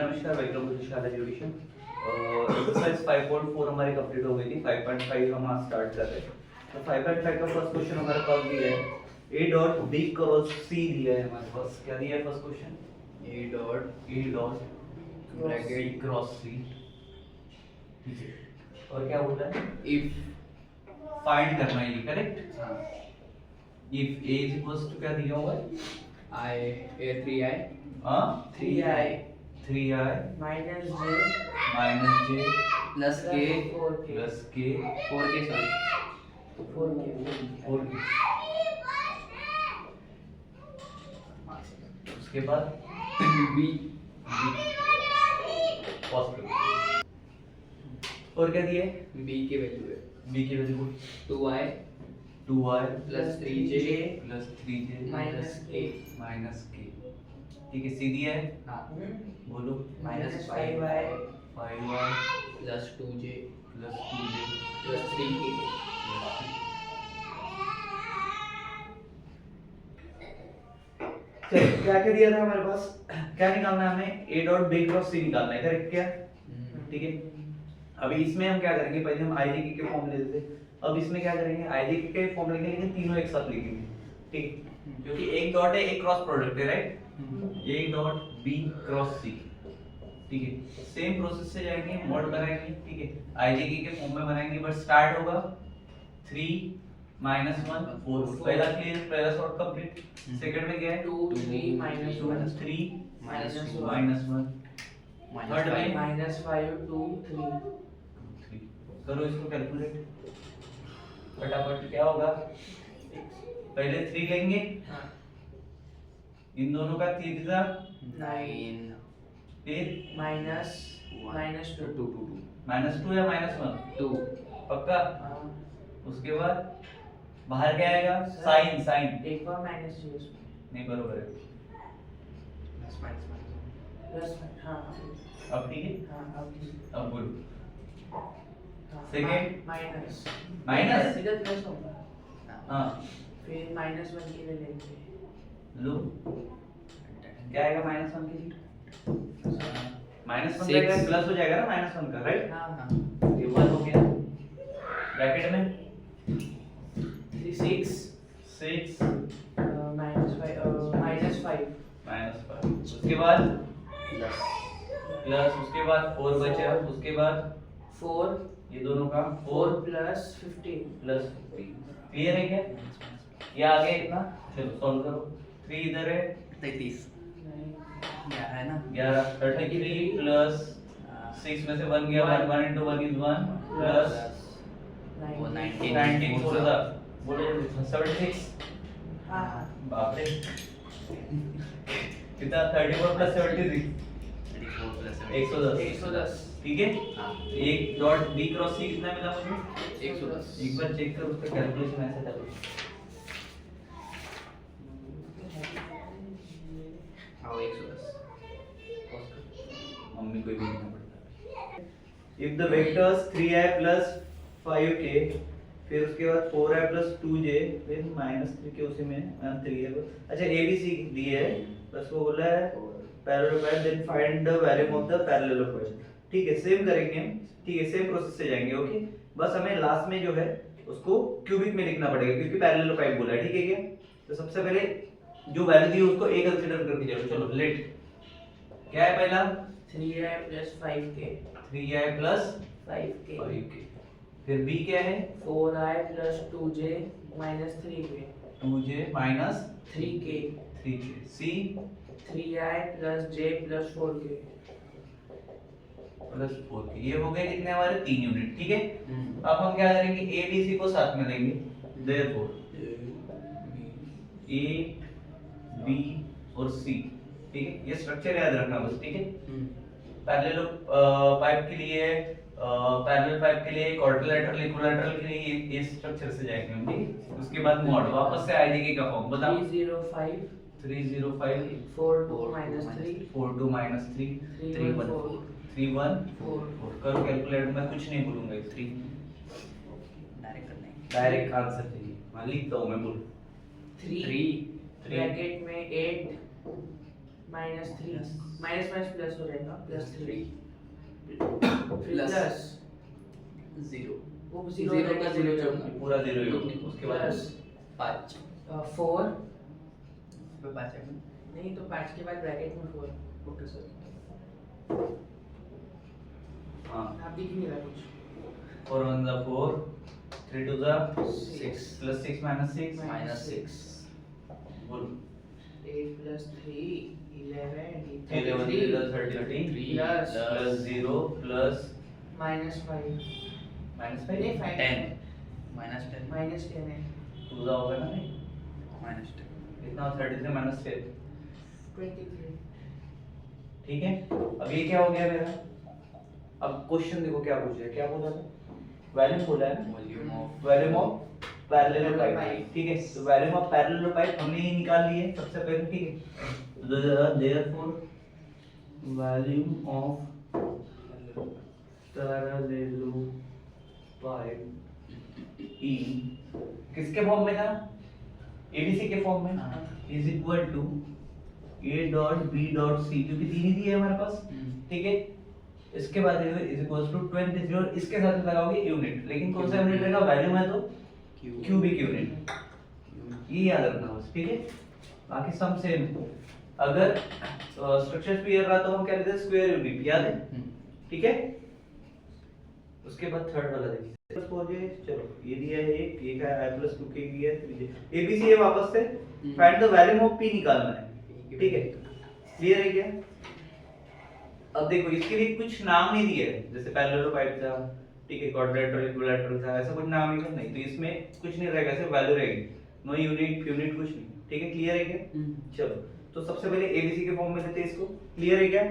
नमस्कार, welcome to शाला education. Exercise 5.4 हमारी कंप्लीट हो गई थी। 5.5 हम आज स्टार्ट कर रहे हैं। तो 5.5 का फर्स्ट क्वेश्चन हमारे पास दिया है a dot b cross c दिया है हमारे पास। क्या दिया है first question? a dot bracket cross c, ठीक है। और क्या बोल रहा है? इफ फाइंड करना है, ये करेक्ट? हाँ। If a is equals to क्या दिया हुआ है? I a 3i हाँ 3i 3i minus j plus k plus k 4k sorry 4k 4k। उसके बाद b पॉज करो। और क्या दिया है? b की वैल्यू है b की value 2i 2i plus 3j plus 3j minus k minus k, ठीक है। सी दिया है, हाँ बोलो। minus 5y 5i plus 2j plus 2j plus 3k चलो क्या क्या दिया था हमारे पास? क्या निकालना है हमें? a dot b cross c निकालना है, करेक्ट? क्या? ठीक है। अभी इसमें हम क्या करेंगे, पहले हम IJK के फॉर्म लेते थे। अब इसमें क्या करेंगे, IJK के फॉर्म लेंगे लेकिन तीनों एक साथ लिखेंगे, ठीक है। क्योंकि एक डॉट है, एक क्रॉस प्रोडक्ट है, right? a dot b cross c, ठीक है। सेम प्रोसेस से जाएंगे, मॉड बनाएंगे, ठीक है। IJK के फॉर्म में बनाएंगे, बट स्टार्ट होगा 3 -1 4। पहला क्लियर, पहला सॉर्ट कंप्लीट। सेकंड में क्या है? 2 3 minus 1 3 minus -1 थर्ड में minus 5 2 3 3। करो इसको कैलकुलेट फटाफट। क्या होगा? पहले 3 लेंगे, हाँ इन दोनों का तीसरा, 9 फिर minus 2 -2 या -1 2 पक्का। हाँ उसके बाद बाहर क्या आएगा? साइन साइन एक और माइनस जी उसमें नहीं, बरोबर है। प्लस हाँ अब ठीक है, हाँ अब बोलो। हाँ Second? माइनस माइनस इधर प्लस होगा, हाँ फिर -1 के लिए लेंगे लो, क्या आएगा -1 की -1 Six. जाएगा, प्लस हो जाएगा ना -1 का, राइट? हाँ हाँ ये 1 हो गया। ब्रैकेट में 6 6 -5 -5, उसके बाद plus प्लस, उसके बाद 4 बचा, उसके बाद 4 ये दोनों का 4 4 प्लस 15 प्लस 15। क्लियर है क्या? ये आ गया इतना। चलो सॉल्व करो। 3 इधर है, 33 नहीं 11 है ना 11 33 प्लस 6 में से 1 गया, 1 1 into 1 is 1 प्लस वो 19 19 4 था, बोलो 76। हाँ हाँ बाप रे कितना? 34 प्लस 76 34 plus 110, 110 ठीक है। हाँ एक डॉट b क्रॉस c कितना मिला मुझे? 110 एक बार चेक कर, उसका कैलकुलेशन ऐसा चल हाँ 110 मम्मी को ही देखना पड़ता है। If the vectors 3i plus 5k, फिर उसके बाद 4i plus 2j, फिर -3k उसी में 3 है। अच्छा a b c दिए है, बस वो बोला है parallelogram, then find the value of the parallelogram. ठीक है, सेम करेंगे हम, ठीक है। सेम प्रोसेस से जाएंगे, ओके। बस हमें लास्ट में जो है उसको क्यूबिक में लिखना पड़ेगा क्योंकि पैरेललोग्राम बोला है, ठीक है क्या? तो सबसे पहले जो वैल्यू दी है उसको a कंसीडर करके चलो। चलो लेट, क्या है पहला? 3i plus 5k 3i plus 5k 5k, फिर b क्या है? 4i plus 2j minus 3k 2j minus 3k 3k, c 3i plus j plus 4k plus 4k। ये हो गए कितने हमारे? 3 यूनिट, ठीक है। हम्म अब हम क्या करेंगे, a b c को साथ में लेंगे, देयरफॉर a b और c, ठीक है। ये स्ट्रक्चर याद रखना बस, ठीक है। पैरेलल पाइप के लिए, पैरेलल पाइप के लिए, क्वाड्रिलेटरल इक्विलैटरल के लिए ये स्ट्रक्चर से जाएंगे हम, ठीक है। उसके बाद मॉड, वापस से IJK का फॉर्म बताओ। 305 305 42 minus 3 42 minus 3 314 314 करो कैलकुलेटर में, कुछ नहीं बोलूंगा। 3 डायरेक्ट करना है डायरेक्ट आंसर चाहिए, हाँ लिखता हूँ मैं, बोल 3 3 ब्रैकेट में 8 minus 3 Plus. Minus minus plus हो जाएगा प्लस 3 Plus. प्लस जीरो वो जीरो जीरो का जीरो जोड़ना पूरा जीरो ही होगा उसके बाद प्लस 5 4 पे 5 है नहीं तो 5 के बाद ब्रैकेट में 4 ओके सर हाँ आप दिख नहीं रहा कुछ 4 1 ज़ा 4 3 2 ज़ा 6 6 plus 6 minus 6 minus 6 बोल 8 plus 3 11 11 33 plus 33 plus plus 0 plus minus 5 minus नहीं 5 5 10 minus 10 minus 10 है 2 ज़ा होगा ना नहीं minus 10 इतना 33 minus 10 23 ठीक है अब ये क्या हो गया मेरा अब क्वेश्चन देखो क्या पूछा है क्या बोला था वैल्यूम बोला है वॉल्यूम ऑफ पैरेलल पाइप ठीक है तो वैल्यूम ऑफ पैरेलल पाइप हमने ये निकाल ली है सबसे पहले ठीक है तो therefore volume of parallel pipe in किसके फॉर्म में था एबीसी के फॉर्म में is equal to a dot b dot c क्योंकि तीन ही दिए है हमारे पास ठीक है इसके बाद इज इक्वल टू 20 और इसके साथ लगाओगे यूनिट लेकिन कौन सा यूनिट रहेगा वैल्यूम है तो क्यूबिक यूनिट ये याद रखना बस ठीक है बाकी सब सेम अगर स्ट्रक्चर स्फीयर रहा तो हम क्या लेते हैं स्क्वायर यूनिट याद है ठीक है उसके बाद थर्ड वाला देखिए प्लस हो जाए चलो ये दिया है एक ये का i plus 2 के दिया है एबीसी है वापस से find the volume of p निकालना है ठीक है क्लियर है क्या अब देखो इसके लिए कुछ नाम नहीं दिए है जैसे पैरेलल पाइप था ठीक है क्वाड्रेटर इक्विलैटरल था ऐसा कुछ नाम नहीं तो इसमें कुछ नहीं रहेगा सिर्फ वैल्यू रहेगी नो यूनिट यूनिट कुछ नहीं ठीक है क्लियर है क्या चलो तो सबसे पहले एबीसी के फॉर्म में लेते हैं इसको क्लियर है क्या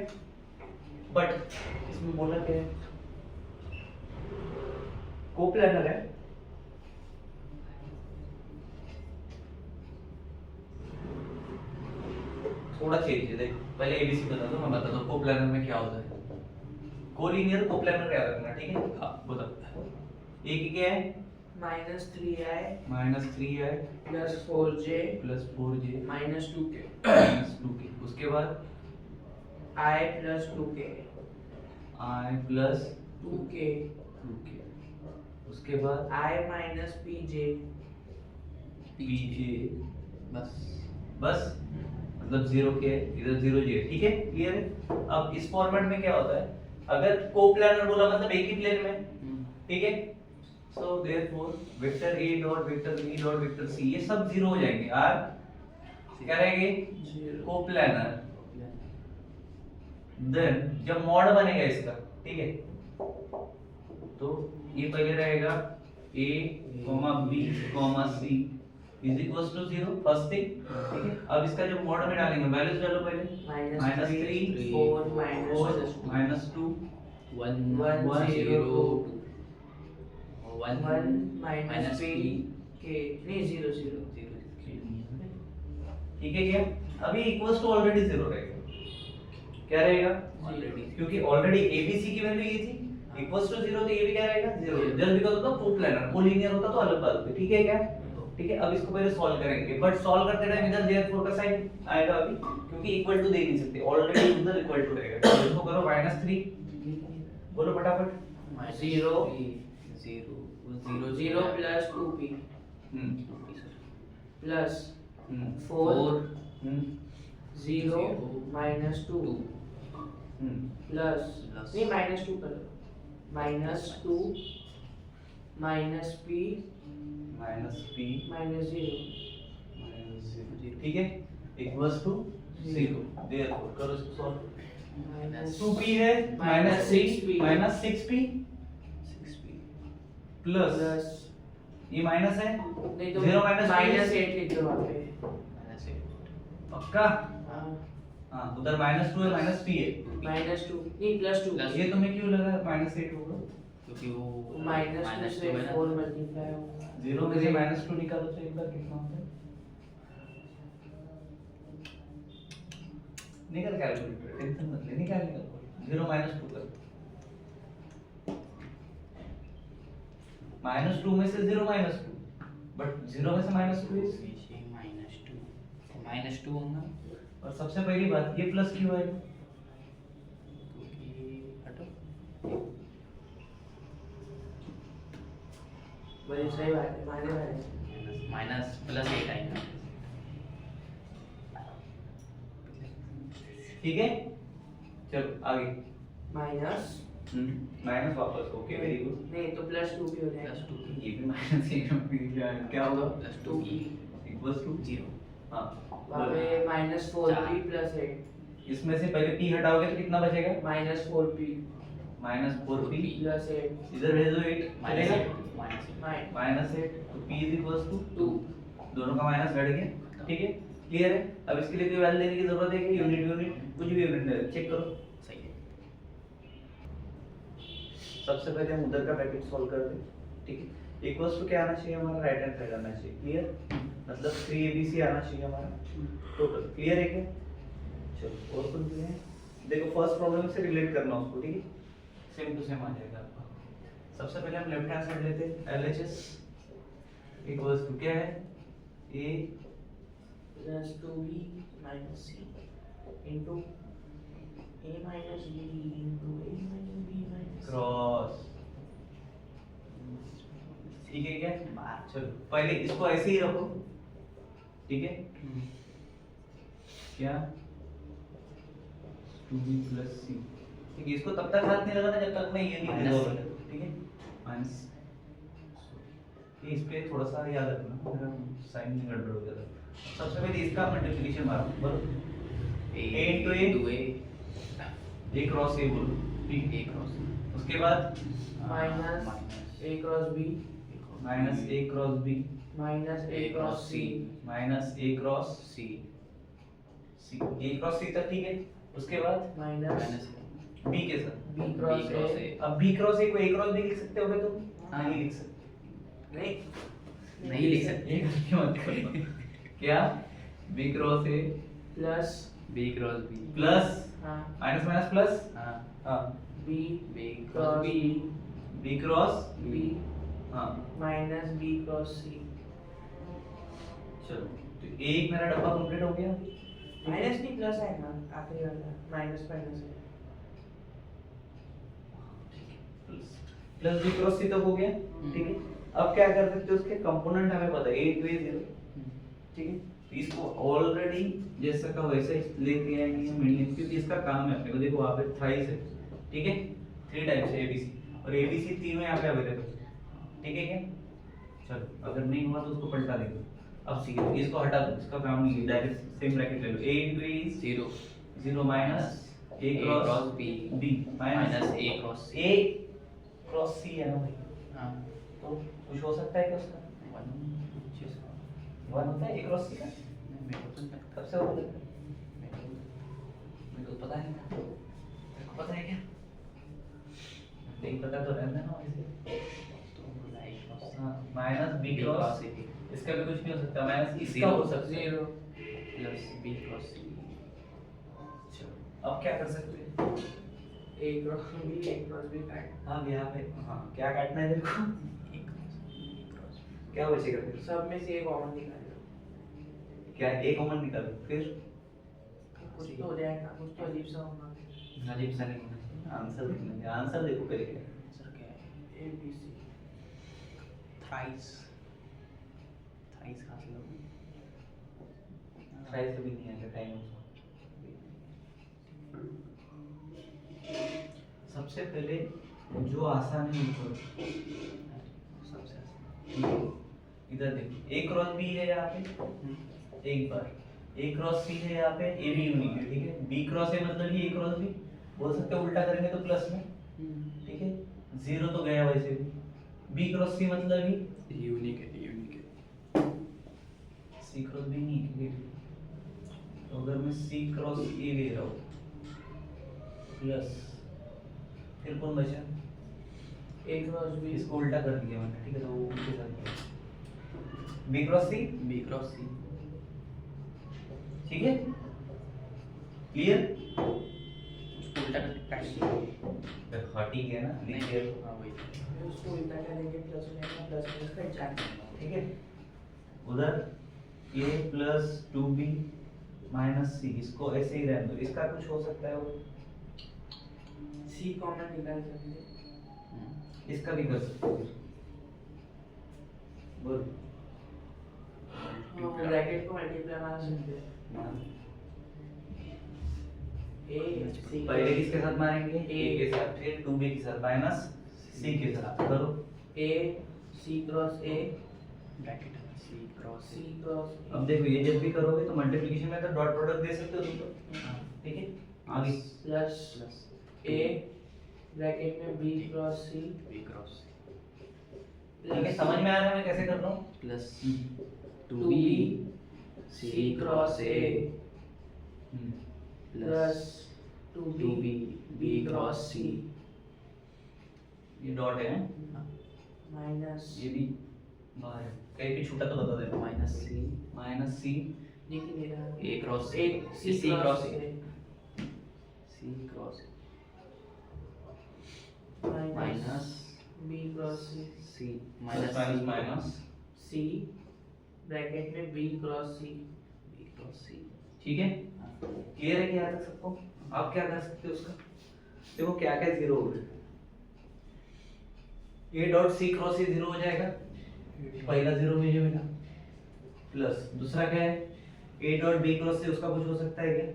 बट इसमें बोला क्या है कोप्लानर है थोड़ा चेंज है देख पहले एबीसी बता दो मैं बता दूं कोप्लानर में क्या होता है कोलिनियर कोप्लानर क्या रखना ठीक है हां बता ये क्या है minus 3i -3i plus 4j plus 4j minus 2k -2k उसके बाद i plus 2k i plus 2k 2k उसके बाद i minus pj pj बस बस मतलब 0k इधर 0j ठीक है क्लियर है अब इस फॉर्मेट में क्या होता है अगर कोप्लानर बोला मतलब एक ही प्लेन में ठीक है so therefore vector a dot vector b dot vector c ये सब 0 हो जाएंगे r क्या रहेंगे कोप्लानर देन जब मॉड बनेगा इसका ठीक है तो ये पहले रहेगा a b c is equals to 0 first thing ठीक है अब इसका जो मॉड में डालेंगे वैल्यूज डालो पहले -3 4 minus 2 1 1 0 0 1 1 minus p p k नहीं 0 0 ठीक है क्या अभी इक्वल्स टू ऑलरेडी 0 रहेगा क्या रहेगा ऑलरेडी क्योंकि ऑलरेडी एबीसी की वैल्यू ये थी इक्वल्स टू 0 तो ये भी क्या रहेगा 0 just because of the coplanar collinear होता तो अलग बात होती ठीक है क्या ठीक है अब इसको पहले सॉल्व करेंगे बट सॉल्व करते टाइम इधर देयरफॉर का साइन आएगा अभी क्योंकि इक्वल टू दे नहीं सकते ऑलरेडी इधर इक्वल टू रहेगा तो इसको करो -3 बोलो फटाफट 0 0 0 plus 2p plus 4 0 minus 2 plus नहीं minus 2 करो minus 2 minus p minus 0 ठीक है इक्वल्स टू 0 देयरफॉर करो इसको सॉल्व minus 2p है -6p -6p 6p plus plus ये माइनस है नहीं तो 0 minus minus 8 लिख दो वहाँ पे पक्का हाँ उधर -2 है -p है minus 2 नहीं plus 2 Plus ये तुम्हें क्यों लगा -8 होगा क्योंकि वो minus 2 से है ना 4 मल्टीप्लाई होगा 0 में से -2 निकालो तो एक बार कितना होता है निकल कैलकुलेटर टेंशन मत ले निकाल 0 -2 कर -2 में से 0 -2 बट 0 में से -2 इज -2 होगा और सबसे पहली बात ये प्लस क्यों है? क्योंकि हटो बड़ी सही बात है, माने वाले माइनस प्लस 8 आएगा। ठीक है, चलो आगे। माइनस माइनस वापस, ओके वेरी गुड। नहीं तो प्लस 2 भी हो जाएगा। प्लस 2 ये भी माइनस क्या होगा? प्लस 2 की इक्वल्स टू 0। हाँ, वहाँ पे माइनस 4p प्लस 8 इसमें से पहले p हटाओगे तो कितना बचेगा? Minus 4p minus 4p, plus 8 इधर भेज दो 8 माइनस चलेगा? 8 माइनस माइनस 8 तो p इज इक्वल्स टू 2 दोनों का माइनस हट गया। ठीक है, क्लियर है? अब इसके लिए कोई वैल्यू देने की जरूरत है कि यूनिट कुछ भी यूनिट दे, चेक करो। सही है। सबसे पहले हम उधर का ब्रैकेट सॉल्व कर दें। ठीक है, इक्वल्स टू क्या आना चाहिए हमारा? राइट हैंड साइड आना चाहिए। क्लियर? मतलब 3abc आना चाहिए हमारा टोटल। क्लियर है क्या? चलो और कुछ है? देखो फर्स्ट प्रॉब्लम से रिलेट करना उसको, ठीक है? सेम टू सेम आ जाएगा आपका। सबसे पहले हम लेफ्ट हैंड साइड लेते हैं। LHS इक्वल्स टू क्या है? a plus 2b minus c into a minus b into a minus b minus cross. ठीक है क्या? चलो पहले इसको ऐसे ही रखो। ठीक है, क्या 2b प्लस c। ठीक है, इसको तब तक हाथ नहीं लगाना जब तक मैं ये नहीं माइनस रिजॉल्व कर। ठीक है, माइनस ये इस पे थोड़ा सा याद रखना, मेरा साइन में गड़बड़ हो गया था। सबसे पहले इसका मल्टीप्लिकेशन मारो, बोलो a into a, 2a a cross a बोलो। ठीक है, a क्रॉस उसके बाद minus a cross b minus a cross b minus a cross c minus a cross c c, a cross c तक। ठीक है, उसके बाद माइनस माइनस b के साथ b क्रॉस a अब b क्रॉस a को a क्रॉस b लिख सकते होगे तुम? हाँ। नहीं लिख सकते। नहीं लिख सकते। ये गलती मत करो। क्या b cross a plus b cross b plus हाँ माइनस माइनस प्लस हाँ हाँ b b cross cross b b cross b हाँ। माइनस b क्रॉस c चलो तो एक मेरा डब्बा कंप्लीट हो गया। माइनस नहीं प्लस आएगा आखिरी वाला माइनस माइनस है प्लस b क्रॉस c तक हो गया। ठीक है, अब क्या कर सकते हो? उसके कंपोनेंट हमें पता है a into a 0। ठीक है, तो इसको ऑलरेडी जैसा का वैसे ही लेके आएंगे हम मीडियन, क्योंकि इसका काम है अपने को। देखो वहां पे थ्राइस है। ठीक है, 3 टाइम्स है abc और abc तीनों यहाँ पे अवेलेबल। ठीक है क्या? चलो अगर नहीं हुआ तो उसको पलटा देंगे। अब सीधे इसको हटा दो, इसका काम नहीं है, डायरेक्ट सेम ब्रैकेट ले लो। a into a is 0 0 minus a a cross cross b b minus a cross c a cross c है ना भाई, हाँ तो कुछ हो सकता है क्या उसका? 1 होता है a क्रॉस c का? मेरे को तो नहीं लगता। कब से होता है? मेरे को पता है ना? तेरे को पता है क्या? नहीं पता तो रहना ना वैसे। तो a क्रॉस हाँ, minus b b cross cross c इसका भी कुछ नहीं हो सकता, माइनस इसका Zero. हो सकता है। 0 प्लस b क्रॉस c चलो अब क्या कर सकते हैं? a cross b a cross b काट हाँ यहाँ पे हाँ क्या काटना है तेरे को? क्या बचेगा फिर? सब में से एक कॉमन निकालो क्या a कॉमन निकालो, फिर कुछ तो हो जाएगा कुछ तो अजीब सा होगा अजीब सा नहीं होना चाहिए, आंसर लिखना है। आंसर देखो पहले क्या है। आंसर क्या है? a b c thrice thrice कहाँ से लोगे? ट्राई से भी नहीं आएगा टाइम उसको। सबसे पहले जो आसान है वो करो। सबसे आसान। इधर देखो a क्रॉस b है यहाँ पे, एक बार a क्रॉस c है यहाँ पे, a भी यूनिक है। ठीक है, b क्रॉस a मतलब ही a क्रॉस b बोल सकते हो, उल्टा करेंगे तो प्लस में। ठीक है, 0 तो गया वैसे भी। b क्रॉस c मतलब ही यूनिक है c क्रॉस b नहीं है। तो अगर मैं c क्रॉस a ले रहा हूँ प्लस, फिर कौन बचा? a क्रॉस b इसको उल्टा कर दिया मैंने। ठीक है, तो वो उसके साथ b cross c। b cross c ठीक है, क्लियर? उसको उल्टा करके काट दिया। हट ही गया ना, नहीं क्लियर। हाँ वही फिर उसको उल्टा करेंगे प्लस हो जाएगा प्लस प्लस कट जाएगा ठीक है, उधर a प्लस 2b माइनस सी, इसको ऐसे ही रहने दो, इसका कुछ हो सकता है वो, सी कॉमन निकाल सकते हैं। इसका भी कर सकते हो। बोल ब्रैकेट को मल्टीप्लाई मार सकते हैं। ए सी पहले किसके साथ मारेंगे, ए के साथ, फिर 2b के साथ, माइनस सी के साथ करो। A C cross A bracket C cross C cross अब देखो ये जब भी करोगे तो मल्टीप्लिकेशन में तो डॉट प्रोडक्ट दे सकते हो तुम तो, ठीक है। आगे प्लस प्लस ए ब्रैकेट में B cross C B cross ठीक है, समझ में आ रहा है मैं कैसे कर रहा हूँ। Plus 2b C cross A plus 2b B cross C ये डॉट है, माइनस ये भी बाहर है, कहीं भी छूटा तो बता दे। माइनस सी लिख लेना A cross A C cross A C cross minus minus B cross C C minus minus minus C bracket में B cross C B cross C ठीक है। क्लियर है क्या तक सबको? आप क्या कर सकते हो उसका, देखो क्या क्या जीरो हो गए, A dot C cross C zero हो जाएगा, पहला जीरो मुझे मिला, प्लस दूसरा क्या है, ए डॉट बी क्रॉस सी, उसका कुछ हो सकता है क्या,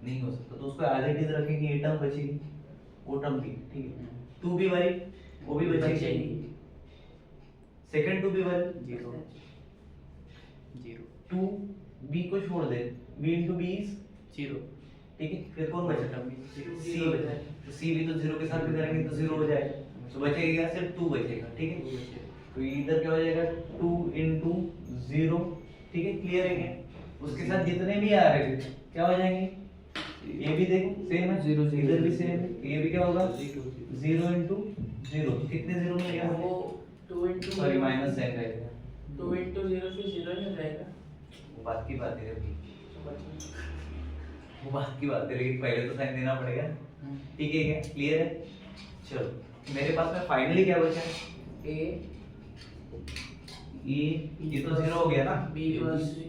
नहीं हो सकता, तो उसको एज इट इज रखेंगे, ए टर्म बचेगी, वो टर्म भी ठीक है, 2b वाली वो भी बचेगी, सेकंड 2b वाली जीरो जीरो 2b को छोड़ दे, b into b is zero ठीक है, फिर कौन बचा, सी हो बचा, तो सी भी तो जीरो के साथ भी करेंगे तो जीरो हो जाएगा, तो बचेगा सिर्फ 2 बचेगा, ठीक है। तो इधर क्या हो जाएगा 2 into 0, ठीक है, क्लियर है क्या। उसके साथ जितने भी आ रहे थे क्या हो जाएंगे, ये भी देखो सेम है, जीरो, जीरो, इधर भी जीरो, सेम है, ये भी क्या होगा जीरो 0 into 0, कितने जीरो मिलेगा वो मुझे, 2 into सॉरी माइनस साइन रहेगा, 2 into 0 फिर 0 ही हो जाएगा। वो बात की बात है अभी, तो बचा वो बात की बात है, लेकिन पहले तो साइन देना पड़ेगा, ठीक है क्या, क्लियर है। चलो मेरे पास में फाइनली क्या बचा है, ए ये तो जीरो हो गया ना, B cross C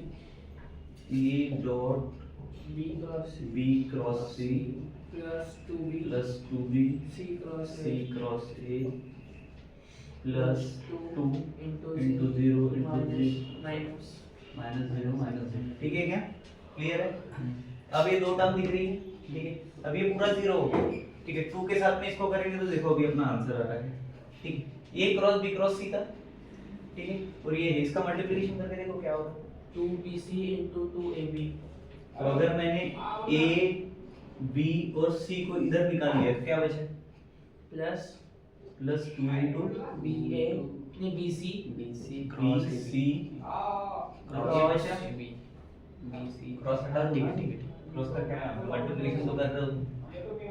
A dot B cross C B cross C plus 2b plus 2b C cross C cross A plus 2 into into 0 into minus minus zero minus zero, ठीक है क्या, क्लियर है। अब ये दो टर्म दिख रही है, ठीक है, अब ये पूरा जीरो हो गया, ठीक है, 2 के साथ में इसको करेंगे तो देखो अभी अपना आंसर आ रहा है, ठीक है, ए क्रॉस बी क्रॉस सी था, ठीक है, और ये इसका मल्टीप्लिकेशन करके देखो क्या होगा, 2bc into 2ab तो अगर मैंने ए बी और सी को इधर निकाल लिया तो क्या बचा, प्लस प्लस 2 into ba नहीं bc B C B cross C cross बचा, बी बी सी क्रॉस हटा दो, ठीक है, क्रॉस का क्या है, मल्टीप्लिकेशन तो कर रहे हो,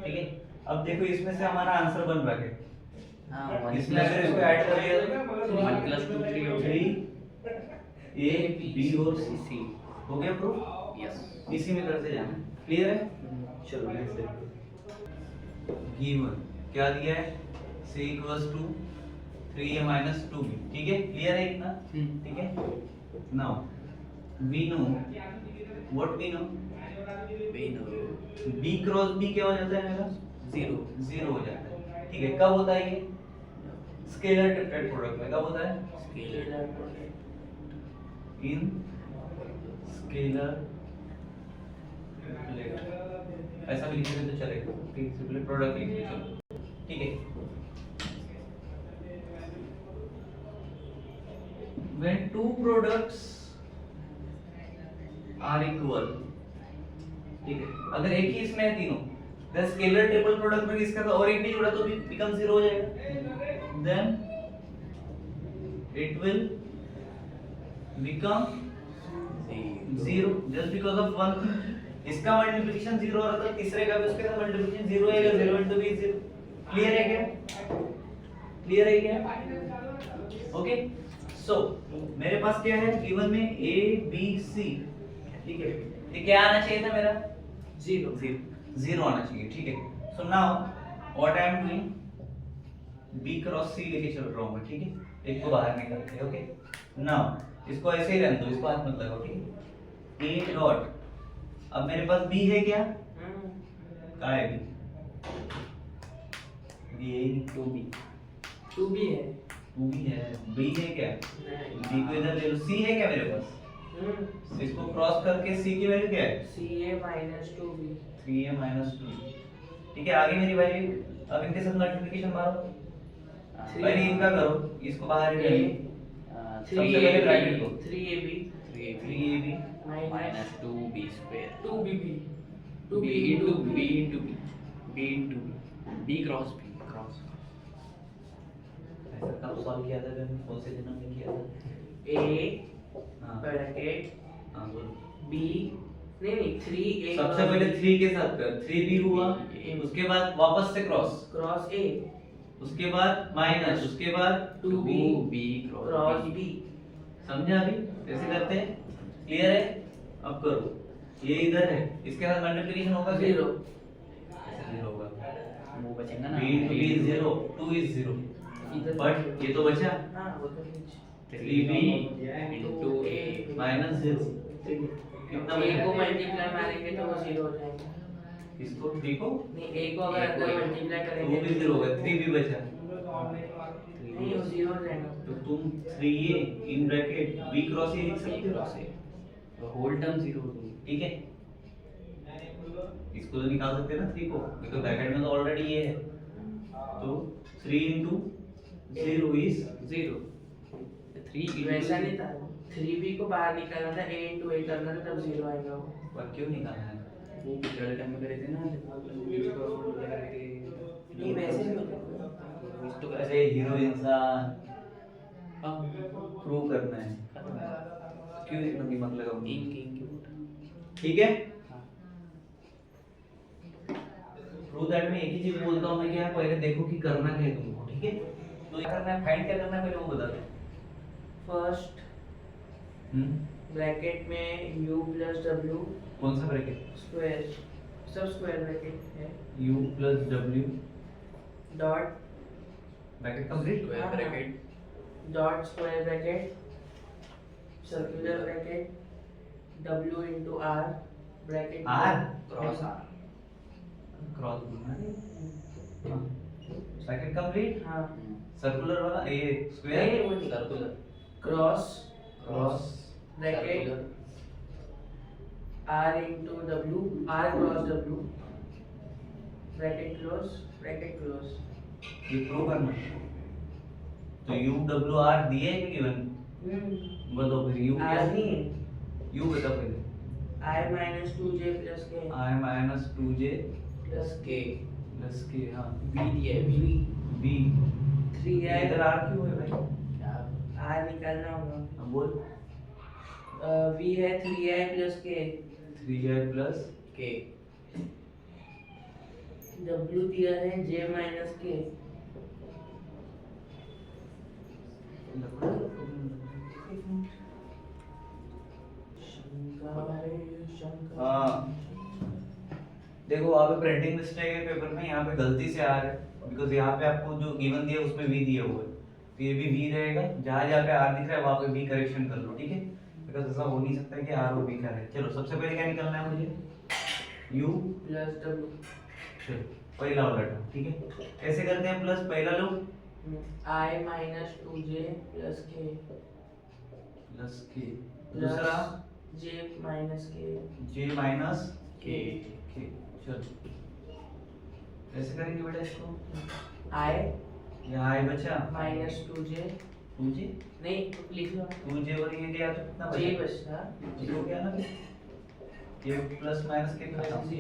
ठीक है। अब देखो इसमें से हमारा आंसर बन रहा है, हाँ इसमें अगर इसको ऐड कर लिया तो 1 plus 2 3 हो गया 3 ए बी और सी सी हो गया प्रूफ, यस इसी में करते जाना, क्लियर है। चलो नेक्स्ट देखो, गिवन क्या दिया है, c equals to 3a minus 2b, ठीक है, क्लियर है इतना, ठीक है। Now we know what we know, we know b cross b क्या हो जाता है मेरा, जीरो जीरो हो जाता है, ठीक है, कब होता है ये, स्केलर ट्रिपलेट प्रोडक्ट में कब होता है, scalar product in scalar triplet, ऐसा भी लिखेंगे तो चलेगा, ठीक है, ट्रिपलेट प्रोडक्ट लिखिए चलो, ठीक है। when two products are equal, ठीक है, अगर एक ही इसमें है तीनों, then स्केलर ट्रिपल प्रोडक्ट में इसका तो और एक भी जुड़ा तो भी बिकम जीरो हो जाएगा, then it will become zero just because of one, इसका मल्टीप्लिकेशन जीरो हो रहा था, तीसरे का भी उसके साथ मल्टीप्लिकेशन जीरो आएगा, 0 into b जीरो, क्लियर है क्या, क्लियर है क्या, ओके। सो मेरे पास क्या है, गिवन में a b c, ठीक है, ये क्या आना चाहिए था मेरा, जीरो जीरो आना चाहिए, ठीक है। So now what I am doing, b cross c लेके चल रहा हूं मैं, ठीक है, एक को बाहर निकालते हैं, ओके। नाउ इसको ऐसे ही रहने दो, इसको हाथ मत लगाओ, ठीक है, a डॉट अब मेरे पास b है क्या? हम्म कहाँ है b? b है ही नहीं। 2b 2 भी है 2 भी है, b है क्या? नहीं b को इधर ले लो, c है क्या मेरे पास? तो इसको क्रॉस करके c की वैल्यू क्या है? CA minus 2B 3a minus 2, ठीक है। आगे मेरी वैल्यू, अब इनके साथ मल्टीप्लिकेशन मारो, पहले इनका करो, इसको बाहर ही ले लो। सबसे पहले ब्रैकेट को 3AB 3ab minus 2b square 2BB b into b into b b into b b cross b cross ऐसा कब सॉल्व किया था जब कौन से दिन हमने किया था? A हाँ ब्रैकेट हाँ बोलो। B नहीं 3A सबसे पहले 3 के साथ कर, 3b हुआ, उसके बाद वापस से क्रॉस, क्रॉस A उसके बाद माइनस, उसके बाद 2B 2b cross cross B समझा? अभी कैसे करते हैं, क्लियर है? अब करो, ये इधर है, इसके साथ मल्टीप्लिकेशन होगा क्या? 0 कैसे 0 होगा? वो बचेगा ना b into b is 0, 2 is 0, इधर बट ये तो बचा हाँ वो तो नीचे 3b into a minus 0 A कितना को बचा? मल्टीप्लाई मारेंगे तो वो 0 हो जाएगा इसको 3 को नहीं A को अगर अंदर मल्टीप्लाई 2 करेंगे भी 0 होगा, 3 भी बचा, नहीं वो 0 हो जाएगा तो तुम 3a in bracket b cross a लिख सकते हो, होल टर्म 0 हो गई ठीक है। इसको तो निकाल सकते हैं ना 3 को, क्योंकि ब्रैकेट में तो ऑलरेडी ये है, तो 3 into 0 is 0 3 वैसा नहीं था 3B को बाहर निकालना था A into A करना था तब 0 आएगा वो पर क्यों निकालना है? वो पिछले टाइम में करे थे ना नहीं वैसे नहीं होता तो अरे हीरो इंसान प्रूव करना है, क्यों इतना दिमाग लगाऊं? इंक ठीक है, प्रूव दैट में एक ही चीज बोलता हूं मैं, क्या पहले देखो कि करना क्या है तुमको, ठीक है। तो क्या करना है, फाइंड क्या करना है पहले वो बता दो। फर्स्ट ब्रैकेट में U plus W कौन सा ब्रैकेट? स्क्वायर सब स्क्वायर ब्रैकेट है u plus w dot bracket complete, square bracket dot square bracket circular bracket W into R bracket r cross cross bracket complete, हाँ circular वाला ये नहीं square वो नहीं circular cross cross bracket R into W R cross W bracket close ये prove करना। तो u w r दिए है कि गिवन? बताओ फिर u क्या R है? नहीं u बताओ पहले। I minus 2J plus K i minus 2j plus K plus k, हाँ b दिया है b b 3I इधर r क्यों है भाई? क्या R निकालना होगा अब बोल। V है 3I plus K 3i plus k W दिया है J minus K हाँ देखो वहाँ पे प्रिंटिंग मिस्टेक है पेपर में, यहाँ पे गलती से आ रहा है, बिकॉज यहाँ पे आपको जो गिवन दिया है उसमें v दिया हुआ है, तो ये भी v रहेगा, जहाँ जहाँ पे r दिख रहा है वहाँ पे v करेक्शन कर लो, ठीक है। बिकॉज ऐसा हो नहीं सकता है कि r और v का है। चलो सबसे पहले क्या निकलना है मुझे, u plus W चलो पहला वाला टर्म, ठीक है। कैसे करते हैं, प्लस पहला लो I minus 2J plus K plus k, plus दूसरा J minus K j minus k k, चलो कैसे करेंगे बेटा इसको, I ये i बचा minus 2J 2j नहीं लिख लो 2j और ये दिया तो कितना J बचा? बचता ये हो गया ना, ये प्लस माइनस के खत्म, 0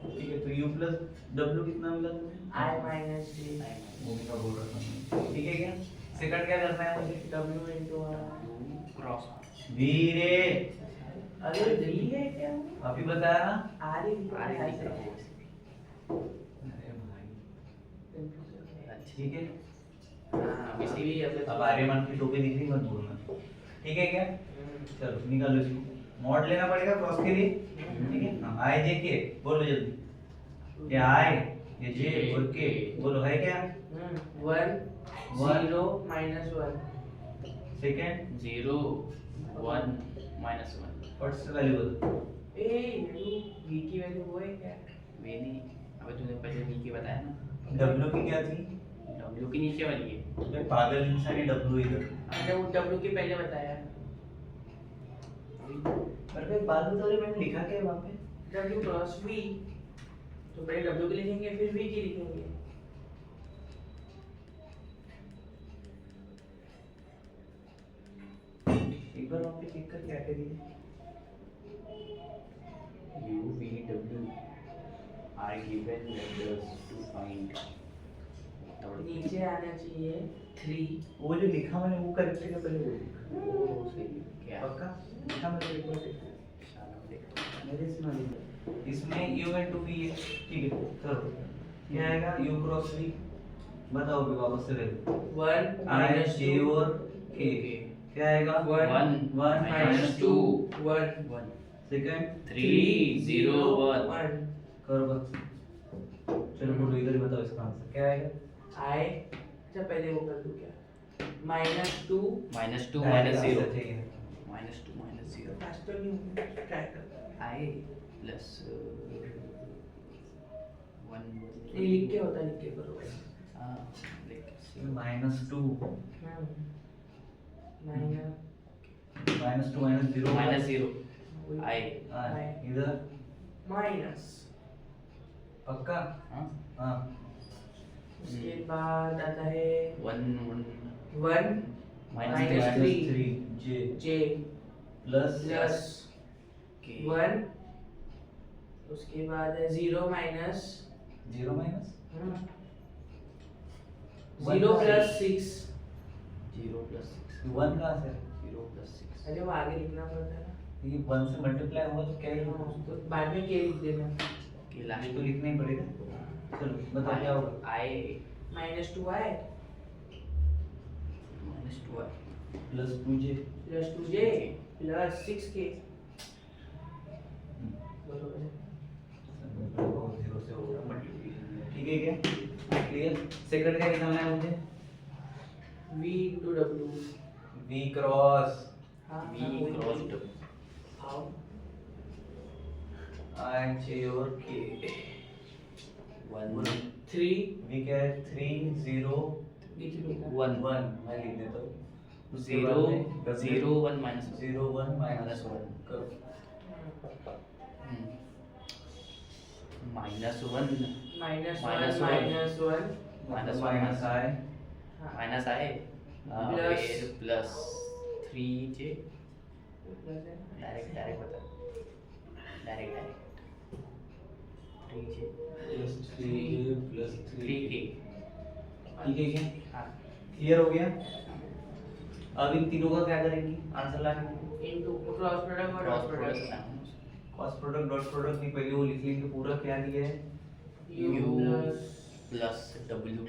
ठीक है। तो u प्लस w कितना मिला तुम्हें? I minus J वो भी मैं बोल रहा था, ठीक है। क्या सेकंड क्या करना है मुझे, W into R क्रॉस धीरे, अरे D है क्या अभी बताया ना। R ही आरे है नहीं अरे भाई ठीक है, हां अभी अब आर्यमान की टोपी दिख रही मत बोलना, ठीक है। क्या चलो निकालो इसको, मॉड लेना पड़ेगा क्रॉस के लिए, ठीक है। हाँ आई जे के बोलो जल्दी, ये आई ये जे और के बोलो, है क्या? 1 0 minus 1 सेकंड 0 1 -1 फर्स्ट वैल्यू बोलो, ए ये v की वैल्यू वो है क्या? वे नहीं, अबे तूने पहले v की बताया ना, W की क्या थी? w की नीचे वाली है। अबे पागल इंसान है, W इधर। हमने वो w की पहले बताया। अरे बालू तो मैंने लिखा क्या है वहाँ पे? w क्रॉस v, तो पहले w की लिखेंगे फिर v की लिखेंगे। एक बार वहाँ पे चेक कर क्या करिए। u v w are given vectors to find। नीचे आना चाहिए 3। वो जो लिखा मैंने वो करेक्ट है क्या पहले वो लिखा? ओ सही है क्या? पक्का? लिखा मैंने एक बार देखा। शाला देख। मेरे इसमें नहीं है। इसमें u and 2v है, ठीक है, चलो। क्या आएगा? u cross v। बताओ भी वापस से ले लो। 1 I minus j 2 और k। क्या आएगा? 1 1 minus 2 1 1 सेकंड 3 0 1 1। कर बस। चलो बोलो इधर ही बताओ इसका आंसर क्या आएगा? I अच्छा पहले वो कर दूं क्या? -2 -2 Direct -0 आंसर चाहिए। -2 -0 फास्ट नहीं हूं, ट्राई करता हूं। I plus 1 ये लिख के होता, लिख के करो। हाँ लिख -2 माइनस -2 -0 I इधर माइनस, पक्का? हाँ हाँ उसके बाद आता है 1 1 minus -3 j j plus plus k 1, उसके बाद है 0 माइनस 0 माइनस 0 प्लस 6। 0 plus 6 1 कहाँ से? 0 plus 6 अरे वो आगे लिखना पड़ता है ना, ये 1 से मल्टीप्लाई हुआ तो क्या ही होगा? तो बाद में के लिख देना। के ये लास्ट तो लिखना ही पड़ेगा। चलो बताओ क्या होगा? I -2i -2 plus 2j plus 2j plus 6k बरोबर है। 0 से होगा मल्टीप्लिकेशन, ठीक है क्या? क्लियर? सेकंड क्या निकालना है मुझे? v into w। v cross हाँ V cross W how i j और k 1 3 v क्या है? 3 0 लिख लूंगा 1 1 मैं लिख देता हूँ। उसके 0 बाद में 0 1 minus 0 1 माइनस Minus 1 1 करो। -1 -1 Minus one. -1 minus minus i minus I Plus. फिर प्लस 3j प्लस है डायरेक्ट बता direct 3j plus 3j plus 3k ठीक है क्या? हाँ क्लियर हो गया? अब इन तीनों का क्या करेंगे आंसर लाने के लिए? इनटू क्रॉस प्रोडक्ट और क्रॉस डॉट प्रोडक्ट प्रोडक्ट। नाम क्रॉस प्रोडक्ट डॉट प्रोडक्ट नहीं, पहले वो लिख लेंगे पूरा क्या दिया है? u U plus plus W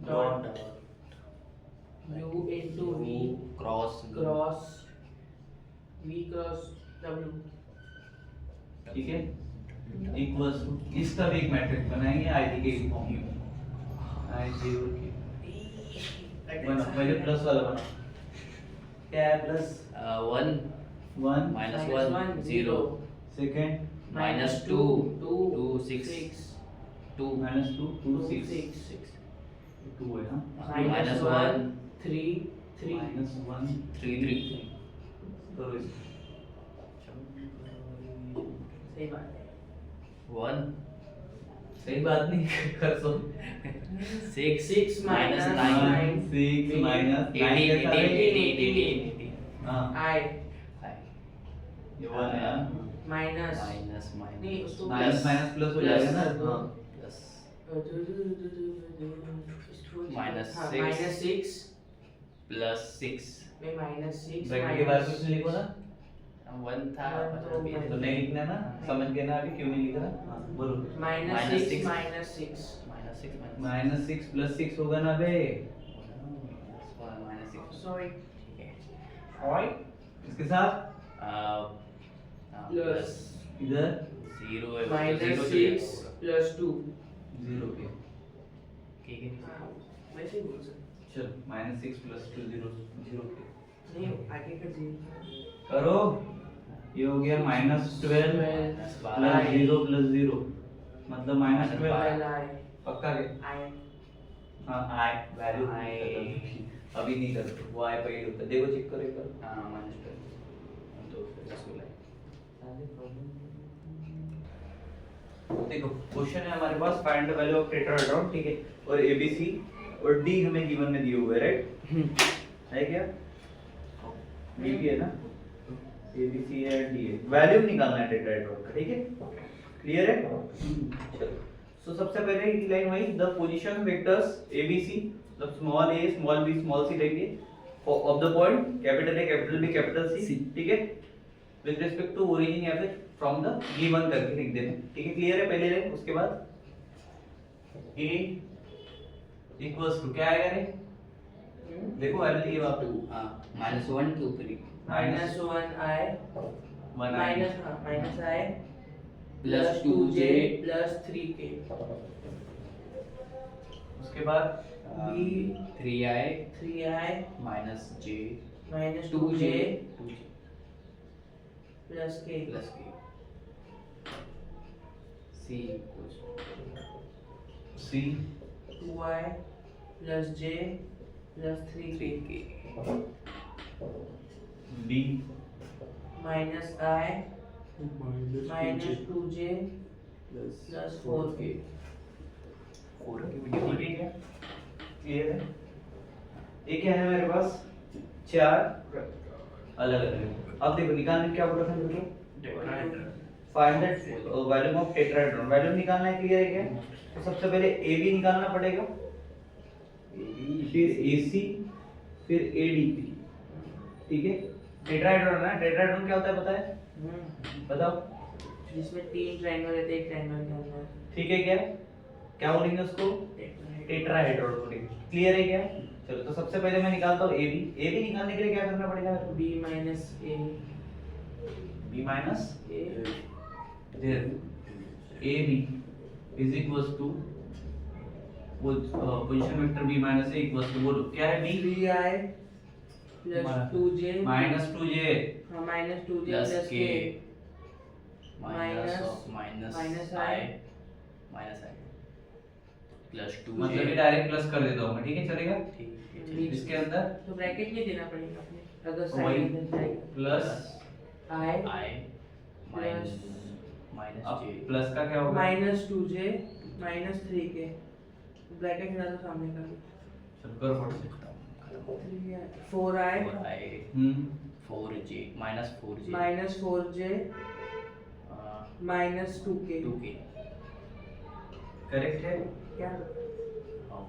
Dot. Dot u into v cross cross v cross w। ठीक है, इक्वल्स टू इसका भी एक मैट्रिक्स बनाएंगे आईडी के फॉर्म में। आई जे बना पहले प्लस वाला बना। क्या है plus? 1 1 minus 1 0 second minus 2 2 6 2 minus 2 2 6 6 2 है ना? minus 1 3 3 माइनस 1 3 3 करो इसको। सही बात है। 1 सही बात नहीं कर सो 6 6 minus minus 9 9 6 माइनस 9 18 के साथ 18 हां i ये 1 है माइनस माइनस नहीं उसको माइनस माइनस प्लस हो जाएगा ना? हां plus minus Minus 6. Minus 6 plus 6 में माइनस 6 ब्रैकेट के बाद कुछ नहीं लिखो ना? 1 था तो नहीं लिखना ना? समझ गए ना अभी क्यों नहीं लिख रहा? हां बोलो। Minus Minus 6 six. Minus 6 minus 6 minus 6 plus 6 होगा ना बे? माइनस 6 सॉरी ठीक है और इसके साथ प्लस इधर 0 है माइनस 6 प्लस 2 0 के ठीक है वैसे ही बोल सकते चलो माइनस 6 प्लस 2 0 0 के नहीं आगे कर दिए करो ये हो गया -12 माइनस प्लस 0 प्लस 0 मतलब -12 12 I पक्का के I हाँ आई वैल्यू I अभी नहीं करते वो आई पे ही होता है देखो चेक करो एक बार हाँ -12 तो फिर इसको लाए देखो क्वेश्चन है हमारे पास find the value of tetrahedron ठीक है और एबीसी और डी हमें गिवन में दिए हुए राइट है क्या डी भी है ना एबीसी है डी है वैल्यू निकालना है टेट्राहेड्रॉन का ठीक है क्लियर है चलो सो सबसे पहले की लाइन वही द पोजीशन वेक्टर्स एबीसी मतलब small A small B small C लेंगे of the point capital A capital B capital C ठीक है विद रिस्पेक्ट टू ओरिजिन या फिर फ्रॉम द गिवन करके लिख देना ठीक है क्लियर है पहले लाइन उसके बाद a इक्वल्स टू क्या आएगा रे देखो वैल्यू दिए वहां पे हाँ -1 के ऊपर ही -1 I minus I plus 2j plus 3k उसके बाद b 3i 3I minus j minus 2j 2j plus k plus k c equals c 2I plus j plus 3k 3k b minus I minus 2j plus 4k 4k ठीक है क्या clear है ये क्या है मेरे पास चार अलग अलग अब देखो निकालने क्या बोला था मेरे को find the value of tetrahedron value निकालना है क्लियर है क्या तो सबसे पहले AB निकालना पड़ेगा फिर AC फिर ADP ठीक है टेट्राहेड्रॉन है टेट्राहेड्रॉन क्या होता है पता है बताओ जिसमें 3 ट्रायंगल रहते हैं एक ट्रायंगल के अंदर ठीक है क्या बोलेंगे उसको टेट्राहेड्रॉन बोलेंगे क्लियर है क्या चलो तो सबसे पहले मैं निकालता हूँ AB निकालने के लिए क्या करना पड़ेगा b minus a B minus a there AB is equals to वो position vector B minus A equals to बोलो क्या है B 3I plus 2j minus 2J हाँ minus 2j plus plus k k minus i minus i plus 2j मतलब ये direct plus कर देता हूँ मैं ठीक है चलेगा बीच इसके अंदर तो ब्रैकेट नहीं देना पड़ेगा अपने अगर वही। साइड में जाएगा plus I i minus minus अब j प्लस का क्या होगा minus 2j minus 3k bracket में तो सामने का चल कर फट से 4I 4j minus 4j minus 4j minus 2k 2k correct है क्या हाँ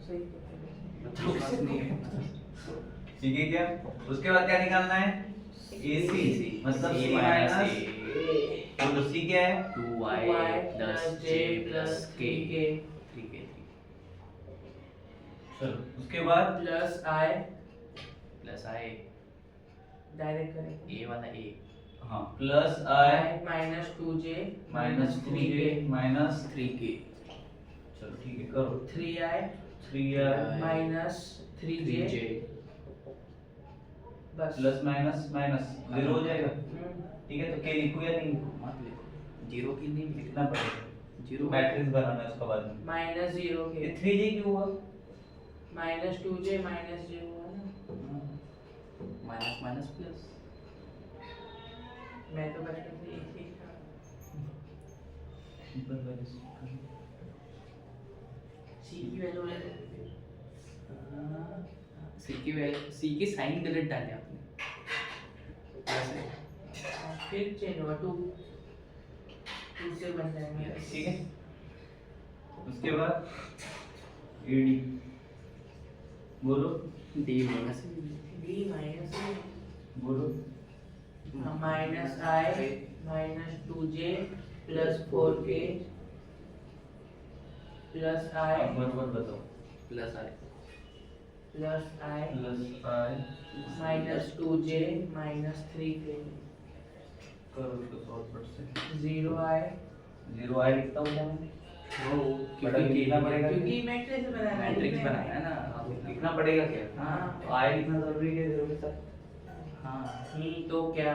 सही तो बात नहीं है ठीक है क्या उसके बाद क्या निकालना है AC मतलब C माइनस तो C क्या है 2y plus j plus k 3k 3k चलो उसके बाद plus I plus i direct करेंगे a वाला a हाँ plus I minus 2j minus 2J minus 3k चलो ठीक है करो 3I 3I minus 3j बस प्लस माइनस माइनस जीरो हो जाएगा हम्म, ठीक है तो K लिखूं या नहीं लिखूं मत लिखो जीरो की नहीं लिखना लिखना पड़ेगा जीरो मैट्रिक्स बनाना है उसका बाद में minus 0 ये के 3J क्यों हुआ minus 2j minus j हुआ ना माइनस माइनस प्लस मैं तो बचपन से यही सीखा c की वैल्यू सी की साइन गलत डाले आपने ऐसे फिर चेंज हुआ 2 से बन जाएगा ठीक है उसके बाद AD बोलो d माइनस b minus बोलो minus I minus 2j plus 4k plus I आप बराबर बताओ plus i plus I plus I minus 2j minus 3k करो उसको शॉर्टकट से 0I 0 I लिखता हूँ क्या मैं वो बड़ा लिखना पड़ेगा क्योंकि मैट्रिक्स बनाना है मैट्रिक्स बनाना है ना लिखना पड़ेगा क्या हाँ। तो I लिखना जरूरी है 0 के साथ हाँ तो क्या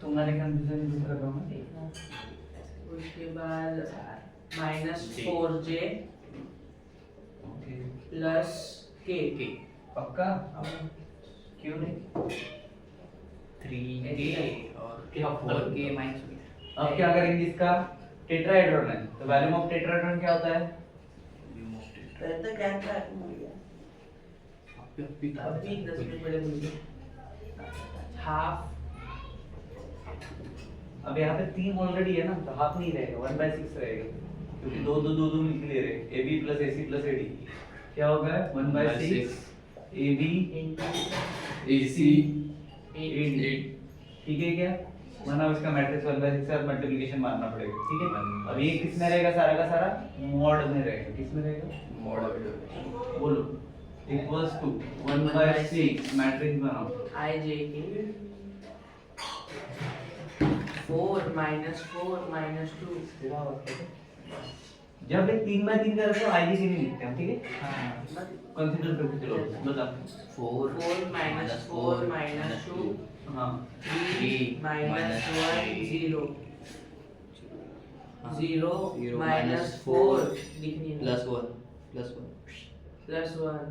तुम्हारे कंफ्यूजन दूर कर रहा हूँ मैं। देखना उसके बाद minus J. 4j okay plus k के पक्का क्यों नहीं 3k और क्या और फोर? k माइनस हो गया अब क्या करेंगे इसका टेट्राहेड्रॉन है तो वॉल्यूम ऑफ टेट्राहेड्रॉन क्या होता है तो क्या था अभी 10 मिनट पहले भूल गए हाफ अब यहाँ पे 3 ऑलरेडी है ना तो हाफ नहीं रहेगा 1/6 रहेगा क्योंकि दो दो दो दो निकले रहे AB plus AC plus AD क्या होगा 1/6 AB इनटू AC AD ठीक है क्या वरना इसका मैट्रिक्स 1/6 से मल्टीप्लिकेशन मारना पड़ेगा ठीक है अब ये किस में रहेगा सारा का सारा मॉड में रहेगा किस में रहेगा मॉड बोलो इक्वल्स टू 1/6 मैट्रिक्स बनाओ ij के 4 minus 2 जब एक 3/3 का रखो आईजी के नहीं लिखते हम ठीक है कंसीडर करके चलो बता 4 minus 4 minus 2 हाँ 3 minus 1 0 0 minus 4 लिखनी है प्लस 1 plus 1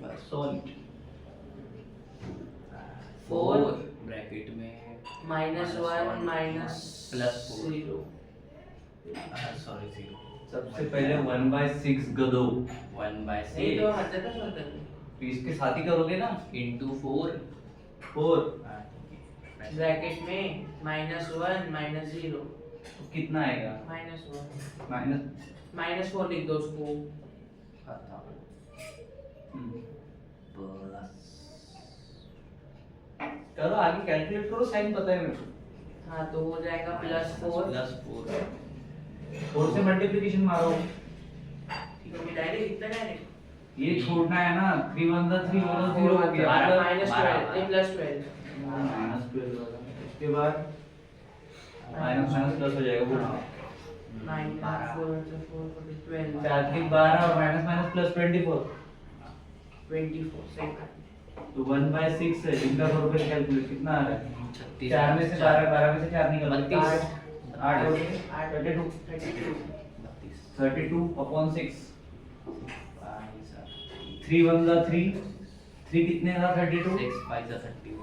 बस सॉलिड 4 ब्रैकेट में minus 1 minus Plus 4. 0 सॉरी 0 सबसे पहले 1/6 गदो 1/6 नहीं तो हद तक सोचते तो इसके साथ ही करोगे ना into 4 4 ब्रैकेट में -1 -0 तो कितना आएगा -1 माइनस -4 लिख दो उसको करो आगे कैलकुलेट करो साइन पता है मेरे को हाँ तो हो जाएगा +4 प्लस 4 4 से मल्टीप्लिकेशन मारो तो भी डायरेक्ट इतना डायरेक्ट ये छोड़ना है ना 3 1 3 बोलो 0 हो गया -12 नहीं +12 -12 वाला उसके बाद माइनस माइनस प्लस हो जाएगा बोलो 9 4 4 12 4 के 12 और माइनस माइनस प्लस 24 24 सही तो 1/6 है इनका करोगे कैलकुलेट कितना आ रहा है 36 4 में से 12 12 में से 4 निकल 32 8 हो गए 32 32 upon 6 3 1 का 3 3 कितने का 32 6 5 30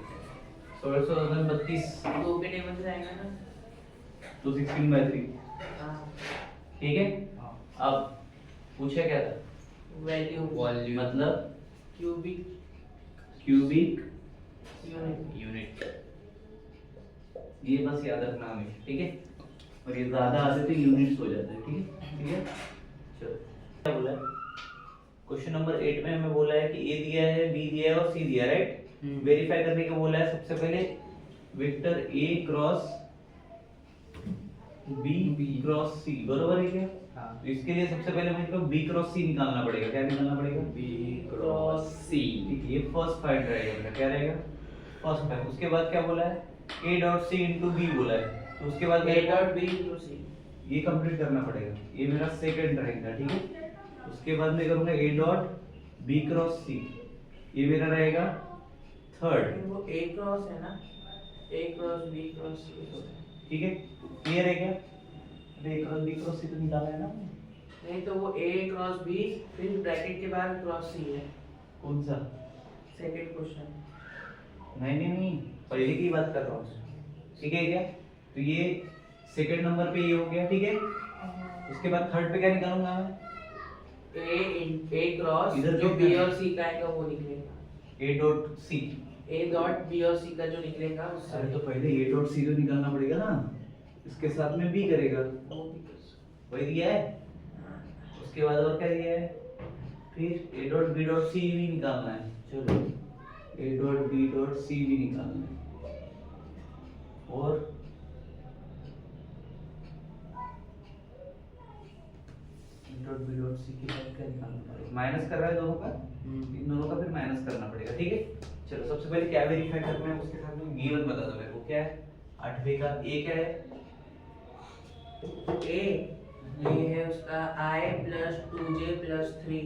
1632 दो के टेबल से आएगा ना तो 16/3 हाँ ठीक है अब पूछा क्या था वैल्यू वॉल्यूम मतलब क्यूबिक क्यूबिक यूनिट ये बस याद रखना हमेशा ठीक है और ये ज्यादा आते तो यूनिट्स हो जाते हैं ठीक है चलो क्या बोला है क्वेश्चन नंबर 8 में हमें बोला है कि ए दिया है बी दिया है और सी दिया है राइट वेरीफाई करने का बोला है सबसे पहले vector A cross B cross C बरोबर है क्या हाँ तो इसके लिए सबसे पहले हमें इसको बी क्रॉस सी निकालना पड़ेगा क्या निकालना पड़ेगा B क्रॉस C ठीक है ये फर्स्ट फाइंड रहेगा बेटा क्या रहेगा फर्स्ट फाइंड उसके बाद क्या बोला है a dot c into b बोला है तो उसके बाद a मेरे डॉट को b इनटू c ये कंप्लीट करना पड़ेगा ये मेरा सेकंड रहेगा ठीक है उसके बाद मैं करूंगा a dot b cross c ये मेरा रहेगा थर्ड वो a क्रॉस है ना a cross b cross c ठीक है क्लियर है क्या अरे a cross b cross c तो निकाला है ना नहीं तो वो a क्रॉस b फिर ब्रैकेट के बाद क्रॉस c है कौन सा सेकंड क्वेश्चन नहीं पहले की बात कर रहा हूँ ठीक है क्या तो ये सेकंड नंबर पे ये हो गया ठीक है उसके बाद थर्ड पे क्या निकालूंगा मैं a क्रॉस इधर जो कितना b है? और c का आएगा वो निकलेगा a dot c a dot b और c का जो निकलेगा उससे अरे तो पहले a डॉट c तो निकालना पड़ेगा ना इसके साथ में b करेगा वो भी कर- वही दिया है हाँ। उसके बाद और क्या दिया है फिर a dot b dot c भी निकालना है चलो a dot b dot c भी निकालना है और डॉट बी डॉट सी के बाद क्या निकालना पड़ेगा माइनस कर रहा है दोनों का इन दोनों का फिर माइनस करना पड़ेगा ठीक है चलो सबसे पहले क्या वेरीफाई करना है उसके साथ में गिवन बता दो मेरे को क्या है 8वें का a क्या है a ये है उसका I plus 2j plus 3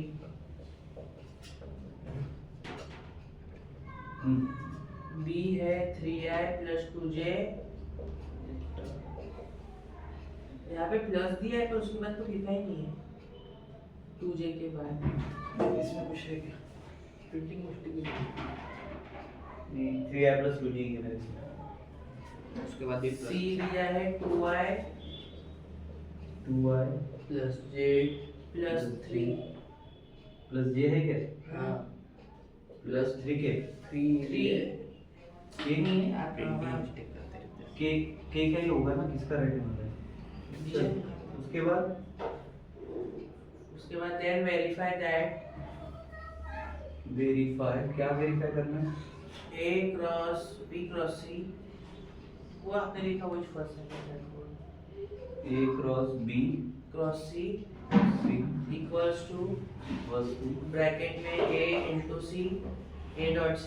B है 3i plus 2j, यहाँ पे प्लस दिया है पर उसके बाद तो लिखा ही नहीं है 2j के बाद। इसमें कुछ है क्या? प्रिंटिंग मिस्टेक नहीं, 3i plus 2j के मेरे से। उसके बाद भी C दिया है 2i 2i प्लस जे plus 3, plus j है क्या? हाँ plus 3k 3 k नहीं है हाँ, प्रिंटिंग हाँ। मिस्टेक करते रहते हैं। k का ही होगा ना, किसका राइट होगा? दिया। उसके बाद उसके बाद then verify that वेरीफाई, क्या वेरीफाई करना है? A cross B cross C, वो आपने लिखा वो first second a cross b cross C c equals to equals to bracket में A into C, A dot C,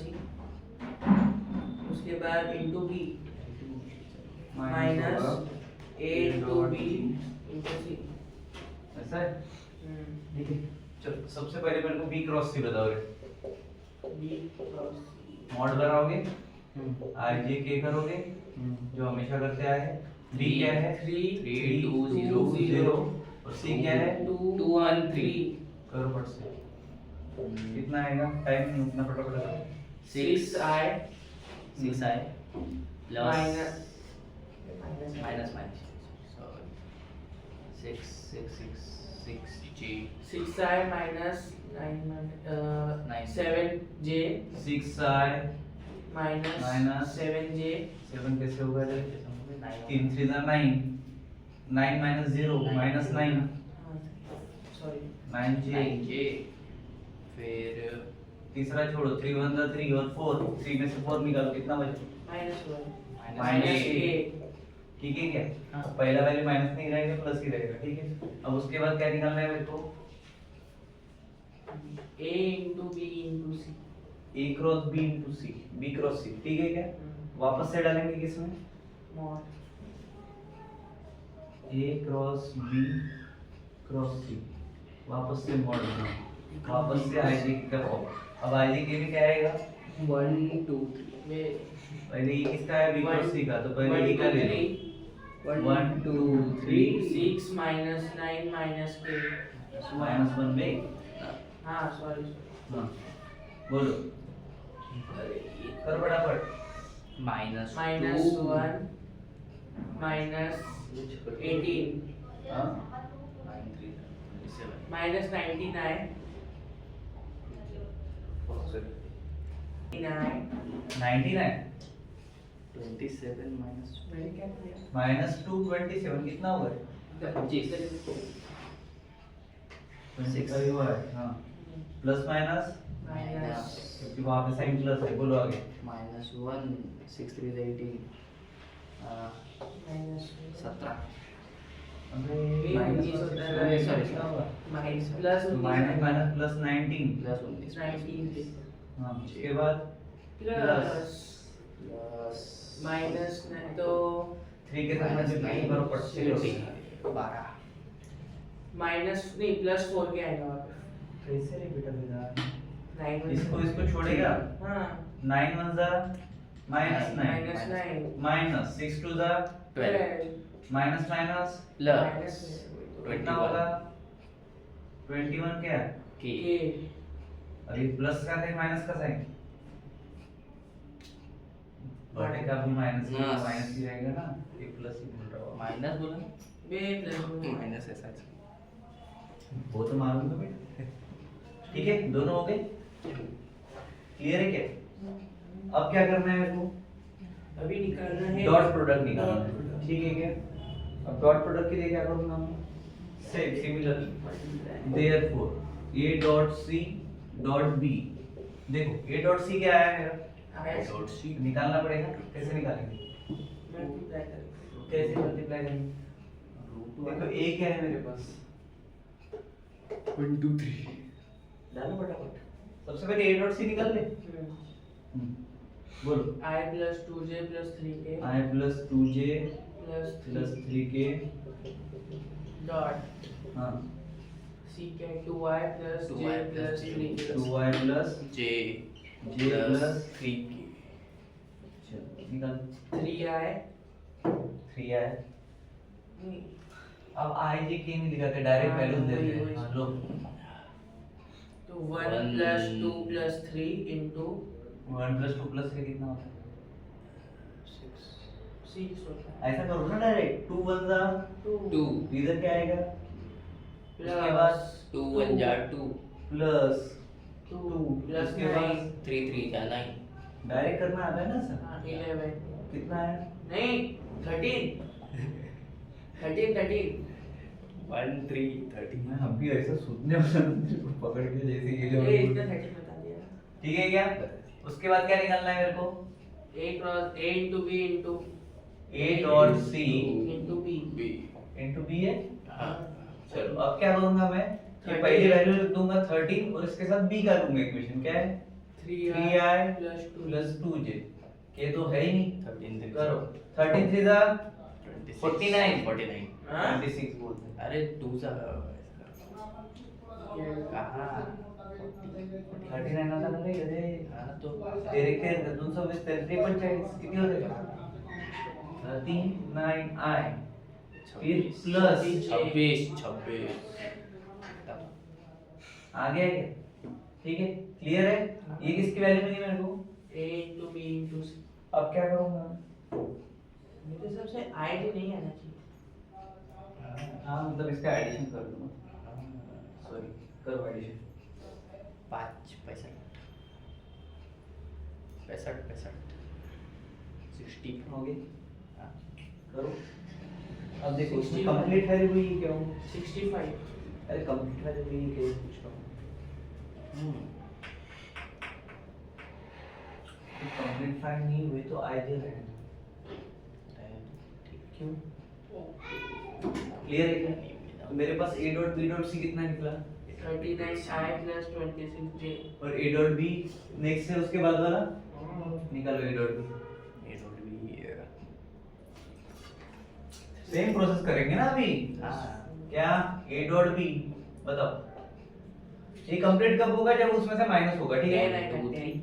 उसके बाद into B minus A into B into C। ऐसा है, ठीक है। चलो सबसे पहले मेरे को b क्रॉस c बताओगे, B cross C मॉड बनाओगे, i j k करोगे जो हमेशा करते आए हैं। b क्या है? 3 2 0 0 और c क्या है? 2 2 1 3 करो फट से, कितना आएगा? टाइम नहीं उतना, फटाफट करो। 6i 6i plus minus minus sorry 6 जी 6i minus 9 7j 6i minus Minus 7j 7 कैसे होगा? 3 9 3 9 9 minus 0 minus 9 सॉरी 9j। जे फिर तीसरा छोड़ो, 3 1 3 और 4, 3 में से 4 निकालो, कितना बचे? -1 Minus -a ठीक है क्या? हाँ। पहला वैल्यू माइनस नहीं रहेगा, प्लस ही रहेगा, ठीक है। अब उसके बाद क्या निकालना है मेरे को? a into b into c a cross b into c, b cross c, ठीक है क्या? वापस से डालेंगे किसमें? mod a cross b cross c, वापस से मॉड बनाओ, वापस से ij का फॉर्म। अब ij के भी क्या आएगा? 1 2 3 में पहले ये किसका है? b क्रॉस c का, तो पहले ये का ले लो। 1 2 3 6 minus 9 minus k -1 में, हाँ सॉरी हाँ बोलो, कर फटाफट। माइनस -1 minus 18 हाँ minus 99 99 27 माइनस मैंने क्या किया माइनस 227 कितना होगा? 25 25 हुआ है, हाँ। प्लस माइनस, माइनस क्योंकि वहाँ पे साइन प्लस है, बोलो आगे। माइनस 1 6 3 18 माइनस 17 अबे माइनस माइनस होता है, sorry, sorry, कितना हुआ? Minus plus minus minus plus 19, plus 19 19 हाँ। उसके बाद प्लस प्लस माइनस तो 3 के साथ मल्टीप्लाई करो, पट से करो। 12 माइनस नहीं प्लस 4 के आएगा वहाँ पे कैसे रे बेटा बेटा? 9 इसको छोड़ेगा, हाँ 9 1 जा माइनस 9, माइनस 9 माइनस 6 2 जा 12 माइनस माइनस प्लस कितना होगा? 21 क्या? के के अभी प्लस का साइन माइनस का साइन, बड़े का भी माइनस हाँ। माइनस ही रहेगा ना, ये प्लस ही बोल रहा हूँ। माइनस बोला बे प्लस माइनस ऐसा वो तो मालूम था बेटा, ठीक है। दोनों हो गए, क्लियर है क्या? अब क्या करना है मेरे को? अभी निकालना है डॉट प्रोडक्ट निकालना Dot है, product। ठीक है क्या? अब डॉट प्रोडक्ट के लिए क्या करूंगा मैं? Same similarly therefore a dot c dot b, देखो a डॉट c क्या आया मेरा? डॉट सी निकालना पड़ेगा, कैसे निकालेंगे? मल्टीप्लाई करेंगे कैसे मल्टीप्लाई करेंगे? देखो a क्या है मेरे पास? 1 2 3 डालो फटाफट, सबसे पहले a डॉट c निकाल ले। बोलो I plus 2j plus 3k i plus 2j plus plus 3k, dot हाँ ck 2y plus j plus 3k 2y plus जे j plus 3 के निकाल 3i 3 आया। नहीं अब आई जे के नहीं लिखा के डायरेक्ट हाँ, वैल्यूज वही, देते वही। हैं। हाँ, लो तो 1 plus 2 plus 3 into 1 + 2 + 3 कितना होता है? 6 होता है। ऐसा करो ना डायरेक्ट 2 1 जा 2 इधर क्या आएगा? उसके बाद 2 1 जा 2 प्लस 2 plus plus के बाद 9 3 3 जा 9 डायरेक्ट करना आता है ना सर? हाँ 11 कितना है? नहीं 13 13 1 3 13 मैं अभी ऐसा सोचने वाला हूँ, पकड़ के जैसे ये जो ये इसका 13 बता दिया। ठीक है क्या? उसके बाद क्या निकालना है मेरे को? A cross A into B into A dot C into B B into B है। हाँ चलो अब क्या करूंगा मैं? ये पहली वैल्यू लिख दूंगा 13 और इसके साथ B का लूंगा इक्वेशन। क्या है? 3i plus 2 plus 2j। ये तो है ही नहीं। 13 से करो 13 3 जा 49 हाँ? 26 बोलते हैं। अरे 2 जा कहाँ 39 आता ना रे अरे हाँ तो तेरे के 220 43 किती होते का? 39i फिर प्लस 26 आगे है क्या? ठीक है क्लियर है? ये किसकी वैल्यू मिली मेरे को? A into B into C अब क्या करूंगा? मेरे हिसाब से I D नहीं आना चाहिए। हाँ मतलब इसका एडिशन कर दूंगा। सॉरी करो एडिशन। 5 65 60 हो गई हाँ करो। अब देखो इसमें 65 कंप्लीट वैल्यू हुई है क्या हो? 65 अरे कंप्लीट वैल्यू हुई है क्या पूछ रहा हूँ। कंप्लीट फाइंड नहीं हुई तो आइडियल है। क्यों? क्लियर है क्या? तो मेरे पास A dot B dot C कितना निकला? 39i plus 26j और A डॉट B नेक्स्ट है उसके बाद वाला निकालो A डॉट B। ये रोड भी सेम प्रोसेस करेंगे ना अभी। हाँ क्या A डॉट B बताओ। ये कंप्लीट कब होगा? जब उसमें से माइनस होगा। ठीक है 10 2 10 3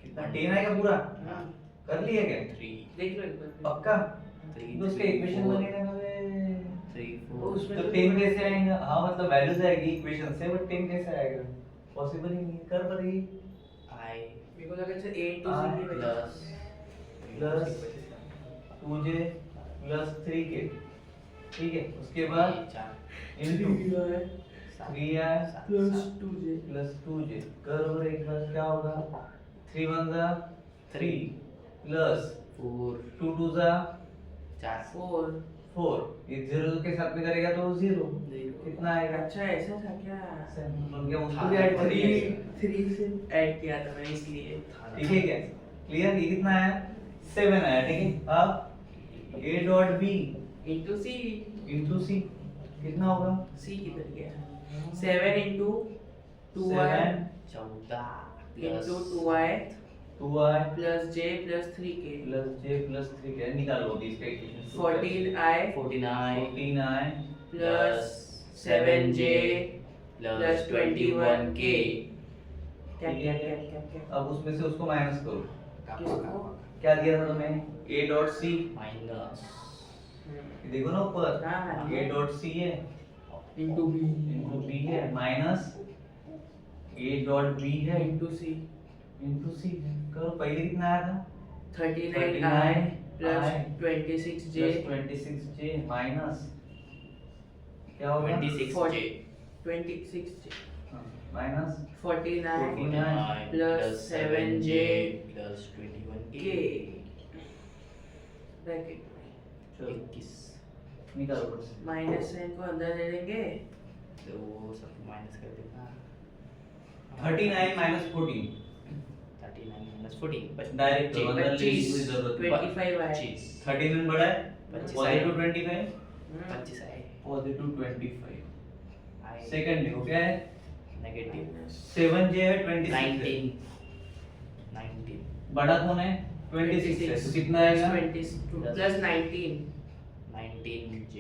कितना 10 आएगा पूरा? हाँ कर लिया क्या? 3 देख लो एक बार पक्का? 3 तो उसका इक्वेशन बनेगा ना बे। 3 वो 4 उसमें तो 10 कैसे आएगा? हाँ मतलब वैल्यूज आएगी इक्वेशन से बट 10 कैसे आएगा? पॉसिबल ही नहीं। कर पाएगी? I मेरे को लगा A into C की वजह plus से plus 2j plus 3k। ठीक है उसके बाद into 3i plus 2j plus 2j करो एक बार क्या होगा? 3 1 जा 3 plus 4 2 2 जा 4 4। ये 0 के साथ में करेगा तो 0 कितना आएगा? अच्छा ऐसा था क्या? बन गया उसको भी ऐड कर दिया। 3 से ऐड किया था मैंने इसलिए ठीक है क्या? क्लियर? ये कितना आया? 7 आया। ठीक है अब A dot B into C into C कितना होगा? C किधर गया 7 into 2i 7 14 into 2i 2i plus j plus 3k plus j plus 3k निकालो अभी इसका equation. 14i 49 14i plus 7j plus 21k क्या ठीक क्या है। क्या क्या क्या अब उसमें से उसको माइनस करो। किसको? क्या दिया था तुम्हें? A डॉट C माइनस देखो ना ऊपर हाँ, हाँ। A डॉट C है into b into B है माइनस A डॉट B है into c into C करो। पहले कितना आया था? 39i plus I 26j plus 26j minus क्या होगा? 26j 26j minus 49 49 plus 7j plus 21k k bracket चलो 21 निकालो बस। माइनस साइन को अंदर ले लेंगे तो वो सब माइनस कर देना 39 माइनस 14 39 minus 14 बच डायरेक्ट करो अंदर लेने की 25 जरूरत नहीं। 25 आए 25 13 में बड़ा है 25 पॉजिटिव 25 25 आए पॉजिटिव 25 आए सेकंड देखो क्या है? नेगेटिव 7j है 26 है। 19 बड़ा कौन है? 26 है तो कितना आएगा? 22 plus 19 19j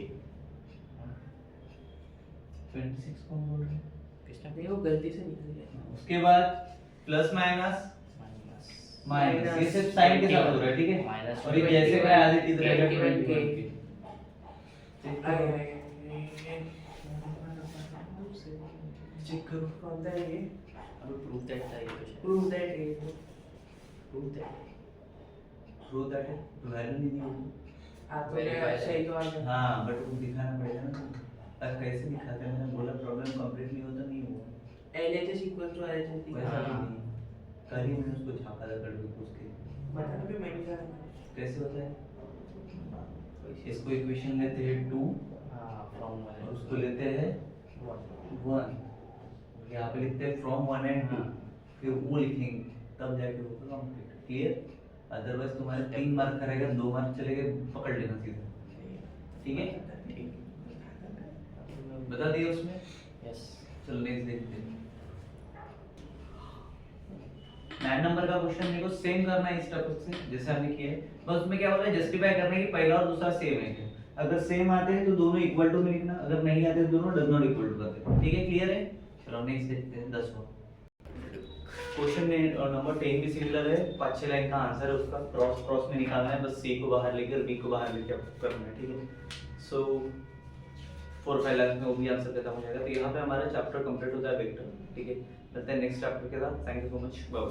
26 कौन बोल रहा है? किसने नहीं वो गलती से निकल गया उसके बाद प्लस माइनस माइनस माइनस, ये सिर्फ साइन के साथ हो रहा है, ठीक है। माइनस और ये जैसे मैं आधी चीज K, रखा K, 21 चेक करो कौन सा है ये अभी प्रूफ दैट था ये क्वेश्चन प्रूव दैट ये प्रूफ दैट प्रूव दैट है, वैल्यू नहीं दी होगी। तो Verify सही तो आ गया हाँ बट वो दिखाना पड़ेगा ना तुमको। अब कैसे दिखाते हैं, मैंने बोला प्रॉब्लम कंप्लीट नहीं होता, नहीं हुआ LHS इक्वल टू RHS वैसा दिखा भी नहीं। कल ही मैंने उसको झाँका था कल भी पूछ के, बता ना फिर मैं भी करा कैसे होता है। इसको इक्वेशन लेते हैं 2 हां फ्रॉम और उसको लेते हैं 1, यहाँ पे लिखते हैं फ्रॉम 1 एंड 2, फिर वो लिखेंगे तब जाके होगा कंप्लीट। क्लियर? अदरवाइज तुम्हारे 3 मार्क करेगा, 2 मार्क चले गए, पकड़ लेना सीधा। ठीक है, ठीक बता दिया उसमें। यस चलो नेक्स्ट देखते हैं। 9 नंबर का क्वेश्चन देखो, सेम करना है इस टॉपिक से जैसे हमने किया है, बस उसमें क्या बोला है, जस्टिफाई करना है कि पहला और दूसरा सेम है क्या। अगर सेम आते हैं तो दोनों इक्वल टू में लिखना, अगर नहीं आते तो दोनों डज नॉट इक्वल टू करते हैं। ठीक है, क्लियर है। चलो नेक्स्ट देखते हैं 10वां क्वेश्चन। नंबर 10 भी सिमिलर है, 5-6 लाइन का आंसर है उसका, क्रॉस क्रॉस में निकालना है, बस सी को बाहर लेकर बी को बाहर लेकर करना है। ठीक है, सो 4-5 लाइन में वो भी आंसर खत्म हो जाएगा। तो यहाँ पे हमारा चैप्टर कंप्लीट होता है वेक्टर। ठीक है, मिलते हैं नेक्स्ट चैप्टर के साथ। Thank you so much, bye.